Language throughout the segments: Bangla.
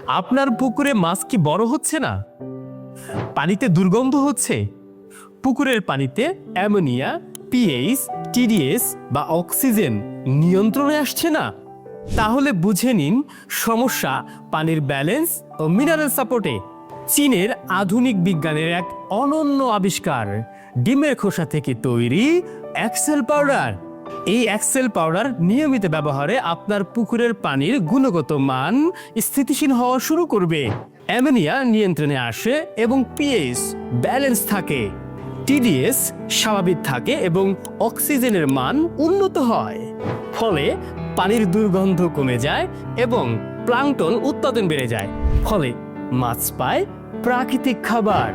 আপনার পুকুরে মাছ কি বড় হচ্ছে না? পানিতে দুর্গন্ধ হচ্ছে? পুকুরের পানিতে অ্যামোনিয়া, পিএইচ, টিডিএস বা অক্সিজেন নিয়ন্ত্রণে আসছে না? তাহলে বুঝে নিন সমস্যা পানির ব্যালেন্স ও মিনারেল সাপোর্টে। চীনের আধুনিক বিজ্ঞানের এক অনন্য আবিষ্কার, ডিমের খোসা থেকে তৈরি এক্সেল পাউডার। এই এক্সেল পাউডার নিয়মিত ব্যবহারে আপনার পুকুরের পানির গুণগত মান স্থিতিশীল হওয়া শুরু করবে। অ্যামোনিয়া নিয়ন্ত্রণে আসে এবং পিএইচ ব্যালেন্স থাকে, টিডিএস স্বাভাবিক থাকে এবং অক্সিজেনের মান উন্নত হয়। ফলে পানির দুর্গন্ধ কমে যায় এবং প্লাঙ্কটন উৎপাদন বেড়ে যায়। ফলে মাছ পায় প্রাকৃতিক খাবার,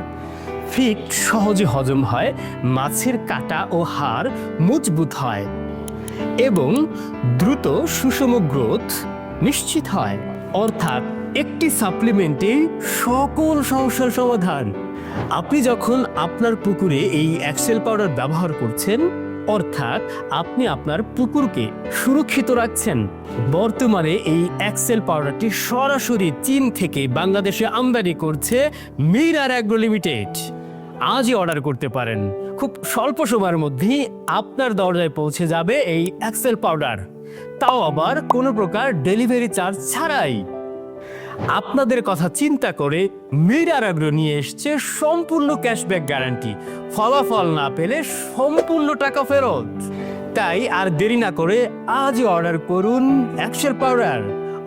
ফিড সহজে হজম হয়, মাছের কাঁটা ও হাড় মজবুত হয় এবং দ্রুত সুষম গ্রোথ নিশ্চিত হয়। অর্থাৎ একটি সাপ্লিমেন্টে সকল সমস্যার সমাধান। আপনি যখন আপনার পুকুরে এই এক্সেল পাউডার ব্যবহার করছেন, অর্থাৎ আপনি আপনার পুকুরকে সুরক্ষিত রাখছেন। বর্তমানে এই এক্সেল পাউডারটি সরাসরি চীন থেকে বাংলাদেশে আমদানি করছে মিরার অ্যাগ্রো লিমিটেড। আজই অর্ডার করতে পারেন। খুব স্বল্প সময়ের মধ্যেই আপনার দরজায় পৌঁছে যাবে এই এক্সেল পাউডার, তাও আবার কোনো প্রকার ডেলিভারি চার্জ ছাড়াই। আপনাদের কথা চিন্তা করে মিরার অ্যাগ্রো নিয়ে এসছে সম্পূর্ণ ক্যাশব্যাক গ্যারান্টি। ফলাফল না পেলে সম্পূর্ণ টাকা ফেরত। তাই আর দেরি না করে আজই অর্ডার করুন এক্সেল পাউডার।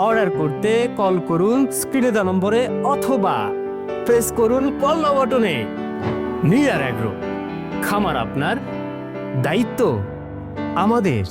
অর্ডার করতে কল করুন স্ক্রিনে দেওয়া নম্বরে অথবা প্রেস করুন কল নাও বাটনে। মিরার অ্যাগ্রো, খামার আপনার, দায়িত্ব আমাদের।